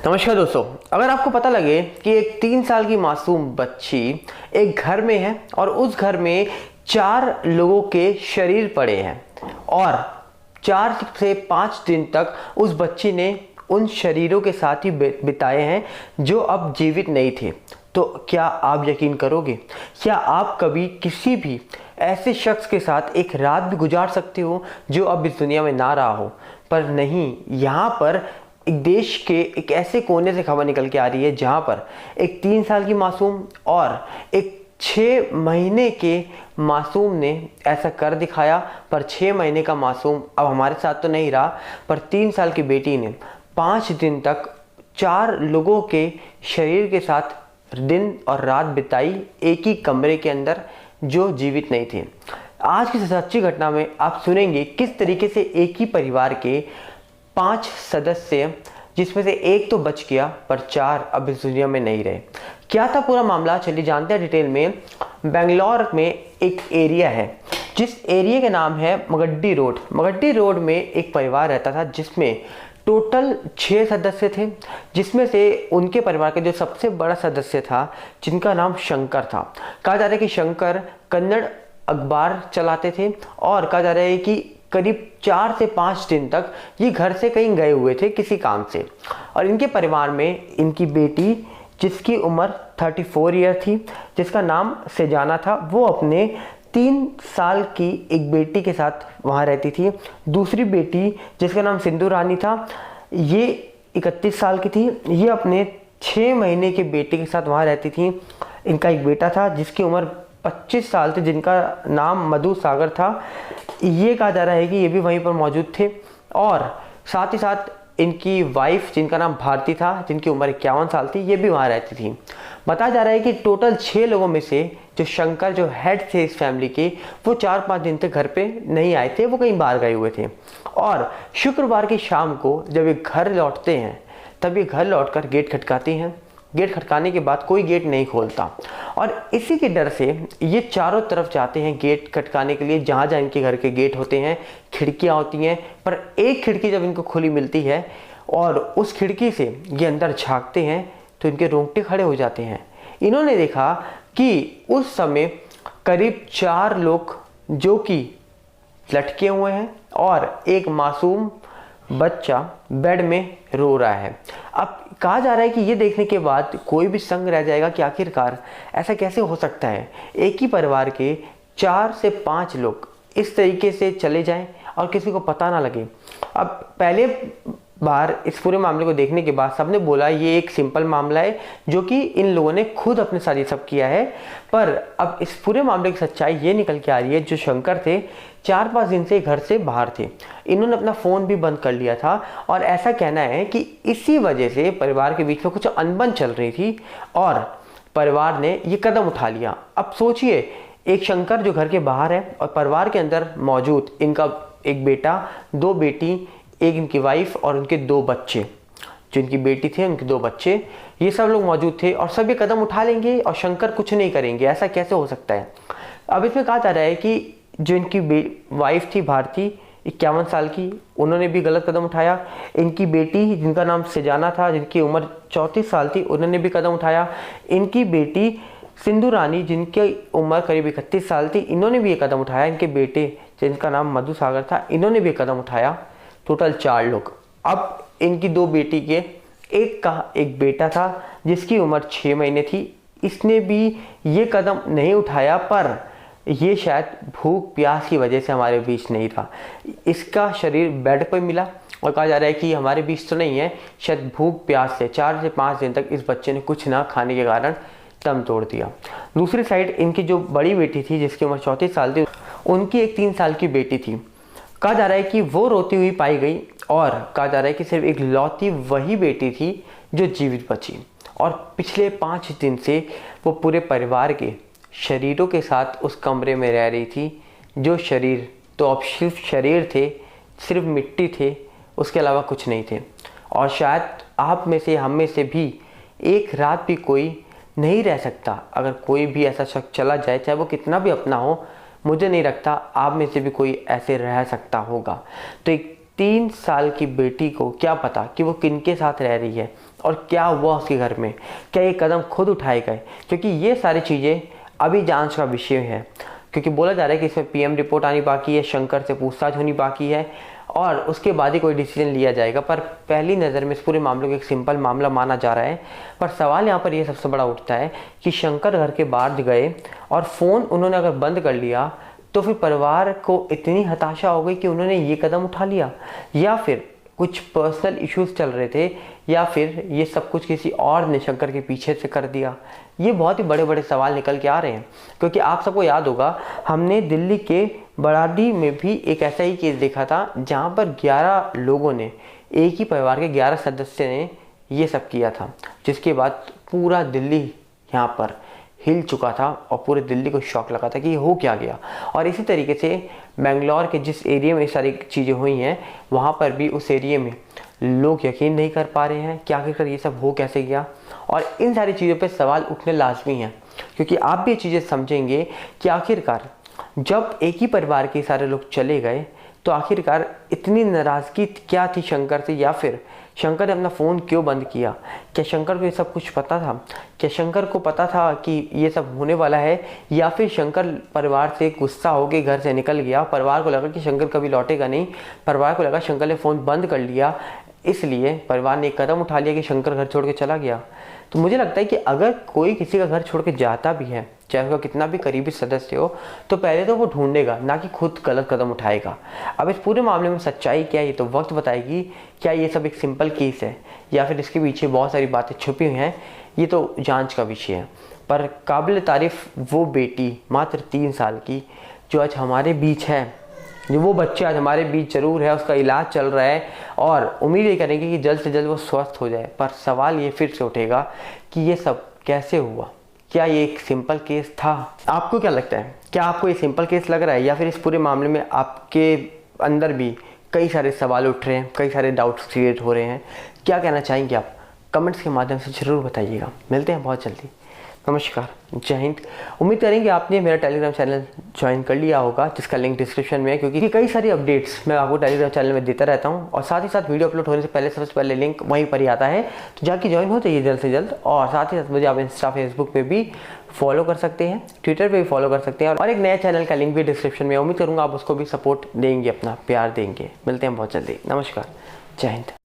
नमस्कार दोस्तों। अगर आपको पता लगे कि एक 3 साल की मासूम बच्ची एक घर में है और उस घर में 4 लोगों के शरीर पड़े हैं और 4 से 5 दिन तक उस बच्ची ने उन शरीरों के साथ ही बिताए हैं जो अब जीवित नहीं थे, तो क्या आप यकीन करोगे? क्या आप कभी किसी भी ऐसे शख्स के साथ एक रात भी गुजार सकते हो जो अब इस दुनिया में ना रहा हो? पर नहीं, यहाँ पर एक देश के एक ऐसे कोने से खबर निकल के आ रही है जहां पर एक 3 साल की मासूम और एक 6 महीने के मासूम ने ऐसा कर दिखाया। पर 6 महीने का मासूम अब हमारे साथ तो नहीं रहा, पर 3 साल की बेटी ने 5 दिन तक 4 लोगों के शरीर के साथ दिन और रात बिताई एक ही कमरे के अंदर जो जीवित नहीं थे। आज की सच्ची घटना में आप सुनेंगे किस तरीके से एक ही परिवार के 5 सदस्य, जिसमें से एक तो बच गया पर 4 अब इस दुनिया में नहीं रहे। क्या था पूरा मामला, चलिए जानते हैं डिटेल में। बेंगलोर में एक एरिया है जिस एरिया का नाम है मगड्डी रोड। मगड्डी रोड में एक परिवार रहता था जिसमें टोटल 6 सदस्य थे, जिसमें से उनके परिवार का जो सबसे बड़ा सदस्य था जिनका नाम शंकर था। कहा जा रहा है कि शंकर कन्नड़ अखबार चलाते थे और कहा जा रहा है कि करीब 4 से 5 दिन तक ये घर से कहीं गए हुए थे किसी काम से। और इनके परिवार में इनकी बेटी जिसकी उम्र 34 ईयर थी, जिसका नाम सेजाना था, वो अपने 3 साल की एक बेटी के साथ वहाँ रहती थी। दूसरी बेटी जिसका नाम सिंधु रानी था, ये 31 साल की थी, ये अपने 6 महीने के बेटे के साथ वहाँ रहती थी। इनका एक बेटा था जिसकी उम्र 25 साल थे, जिनका नाम मधु सागर था। ये कहा जा रहा है कि ये भी वहीं पर मौजूद थे। और साथ ही साथ इनकी वाइफ जिनका नाम भारती था, जिनकी उम्र 51 साल थी, ये भी वहाँ रहती थी। बताया जा रहा है कि टोटल 6 लोगों में से जो शंकर जो हेड थे इस फैमिली के, वो 4-5 दिन तक घर पे नहीं आए थे, वो कहीं बाहर गए हुए थे। और शुक्रवार की शाम को जब ये घर लौटते हैं तब ये घर लौटकर गेट खटकाती हैं। गेट खटकाने के बाद कोई गेट नहीं खोलता और इसी के डर से ये चारों तरफ जाते हैं गेट खटकाने के लिए। जहाँ जहाँ इनके घर के गेट होते हैं खिड़कियाँ होती हैं, पर एक खिड़की जब इनको खुली मिलती है और उस खिड़की से ये अंदर झांकते हैं तो इनके रोंगटे खड़े हो जाते हैं। इन्होंने देखा कि उस समय करीब 4 लोग जो कि लटके हुए हैं और एक मासूम बच्चा बेड में रो रहा है। अब कहा जा रहा है कि ये देखने के बाद कोई भी संग रह जाएगा कि आखिरकार ऐसा कैसे हो सकता है, एक ही परिवार के 4 से 5 लोग इस तरीके से चले जाएं और किसी को पता ना लगे। अब पहले बार इस पूरे मामले को देखने के बाद सबने बोला ये एक सिंपल मामला है जो कि इन लोगों ने खुद अपने साथ ये सब किया है। पर अब इस पूरे मामले की सच्चाई ये निकल के आ रही है, जो शंकर थे 4-5 दिन से घर से बाहर थे। इन्होंने अपना फ़ोन भी बंद कर लिया था और ऐसा कहना है कि इसी वजह से परिवार के बीच में कुछ अनबन चल रही थी और परिवार ने ये कदम उठा लिया। अब सोचिए, एक शंकर जो घर के बाहर है और परिवार के अंदर मौजूद इनका एक बेटा, 2 बेटी, एक इनकी वाइफ और उनके 2 बच्चे, जो इनकी बेटी थे उनके 2 बच्चे, ये सब लोग मौजूद थे और सब ये कदम उठा लेंगे और शंकर कुछ नहीं करेंगे, ऐसा कैसे हो सकता है? अब इसमें कहा जा रहा है कि जो इनकी वाइफ थी भारती 51 साल की, उन्होंने भी गलत कदम उठाया। इनकी बेटी जिनका नाम सेजाना था, जिनकी उम्र 34 साल थी, उन्होंने भी कदम उठाया। इनकी बेटी सिंधु रानी जिनकी उम्र करीब 31 साल थी, इन्होंने भी ये कदम उठाया। इनके बेटे जिनका नाम मधु सागर था, इन्होंने भी कदम उठाया। टोटल 4 लोग। अब इनकी 2 बेटी के एक का एक बेटा था जिसकी उम्र 6 महीने थी, इसने भी ये कदम नहीं उठाया, पर ये शायद भूख प्यास की वजह से हमारे बीच नहीं था। इसका शरीर बेड पर मिला और कहा जा रहा है कि हमारे बीच तो नहीं है, शायद भूख प्यास से 4 से 5 दिन तक इस बच्चे ने कुछ ना खाने के कारण दम तोड़ दिया। दूसरी साइड इनकी जो बड़ी बेटी थी जिसकी उम्र 34 साल थी, उनकी एक 3 साल की बेटी थी। कहा जा रहा है कि वो रोती हुई पाई गई और कहा जा रहा है कि सिर्फ एक लौती वही बेटी थी जो जीवित बची। और पिछले 5 दिन से वो पूरे परिवार के शरीरों के साथ उस कमरे में रह रही थी, जो शरीर तो अब सिर्फ शरीर थे, सिर्फ मिट्टी थे, उसके अलावा कुछ नहीं थे। और शायद आप में से, हम में से भी एक रात भी कोई नहीं रह सकता। अगर कोई भी ऐसा शख्स चला जाए, चाहे वो कितना भी अपना हो, मुझे नहीं लगता आप में से भी कोई ऐसे रह सकता होगा। तो एक 3 साल की बेटी को क्या पता कि वो किनके साथ रह रही है और क्या हुआ उसके घर में, क्या ये कदम खुद उठाए गए, क्योंकि ये सारी चीज़ें अभी जांच का विषय है। क्योंकि बोला जा रहा है कि इसमें पीएम रिपोर्ट आनी बाकी है, शंकर से पूछताछ होनी बाकी है और उसके बाद ही कोई डिसीजन लिया जाएगा। पर पहली नज़र में इस पूरे मामले को एक सिंपल मामला माना जा रहा है। पर सवाल यहाँ पर ये सबसे बड़ा उठता है कि शंकर घर के बाहर गए और फ़ोन उन्होंने अगर बंद कर लिया तो फिर परिवार को इतनी हताशा हो गई कि उन्होंने ये कदम उठा लिया, या फिर कुछ पर्सनल इश्यूज चल रहे थे, या फिर ये सब कुछ किसी और ने शंकर के पीछे से कर दिया। ये बहुत ही बड़े बड़े सवाल निकल के आ रहे हैं। क्योंकि आप सबको याद होगा, हमने दिल्ली के बराडी में भी एक ऐसा ही केस देखा था जहाँ पर 11 लोगों ने, एक ही परिवार के 11 सदस्य ने ये सब किया था, जिसके बाद पूरा दिल्ली यहाँ पर हिल चुका था और पूरे दिल्ली को शॉक लगा था कि ये हो क्या गया। और इसी तरीके से बेंगलोर के जिस एरिया में ये सारी चीज़ें हुई हैं, वहाँ पर भी उस एरिया में लोग यकीन नहीं कर पा रहे हैं कि आखिरकार ये सब हो कैसे गया। और इन सारी चीज़ों पे सवाल उठने लाजमी हैं, क्योंकि आप भी ये चीज़ें समझेंगे कि आखिरकार जब एक ही परिवार के सारे लोग चले गए तो आखिरकार इतनी नाराज़गी क्या थी शंकर से, या फिर शंकर ने अपना फ़ोन क्यों बंद किया। क्या शंकर को ये सब कुछ पता था? क्या शंकर को पता था कि ये सब होने वाला है, या फिर शंकर परिवार से गुस्सा होकर घर से निकल गया, परिवार को लगा कि शंकर कभी लौटेगा नहीं, परिवार को लगा शंकर ने फ़ोन बंद कर लिया, इसलिए परिवार ने एक कदम उठा लिया कि शंकर घर छोड़ के चला गया। तो मुझे लगता है कि अगर कोई किसी का घर छोड़ के जाता भी है, चाहे उसका कितना भी करीबी सदस्य हो, तो पहले तो वो ढूंढेगा, ना कि खुद गलत कदम उठाएगा। अब इस पूरे मामले में सच्चाई क्या है ये तो वक्त बताएगी। क्या ये सब एक सिंपल केस है या फिर इसके पीछे बहुत सारी बातें छुपी हुई हैं, ये तो जांच का विषय है। पर काबिल तारीफ़ वो बेटी मात्र 3 साल की जो आज हमारे बीच है, जो वो बच्चा आज हमारे बीच ज़रूर है, उसका इलाज चल रहा है और उम्मीद ये करेंगे कि जल्द से जल्द वो स्वस्थ हो जाए। पर सवाल ये फिर से उठेगा कि ये सब कैसे हुआ, क्या ये एक सिंपल केस था? आपको क्या लगता है, क्या आपको ये सिंपल केस लग रहा है, या फिर इस पूरे मामले में आपके अंदर भी कई सारे सवाल उठ रहे हैं, कई सारे डाउट्स क्रिएट हो रहे हैं? क्या कहना चाहेंगे आप? कमेंट्स के माध्यम से ज़रूर बताइएगा। मिलते हैं बहुत जल्दी। नमस्कार, जय हिंद। उम्मीद करेंगे आपने मेरा टेलीग्राम चैनल ज्वाइन कर लिया होगा, जिसका लिंक डिस्क्रिप्शन में है, क्योंकि कई सारी अपडेट्स मैं आपको टेलीग्राम चैनल में देता रहता हूं और साथ ही साथ वीडियो अपलोड होने से पहले सबसे पहले लिंक वहीं पर ही आता है, तो जाके ज्वाइन हो जाइए जल्द से जल्द। और साथ ही साथ मुझे आप इंस्टा फेसबुक पे भी फॉलो कर सकते हैं, ट्विटर पे भी फॉलो कर सकते हैं, और एक नया चैनल का लिंक भी डिस्क्रिप्शन में। उम्मीद करूँगा आप उसको भी सपोर्ट देंगे, अपना प्यार देंगे। मिलते हैं बहुत जल्दी। नमस्कार, जय हिंद।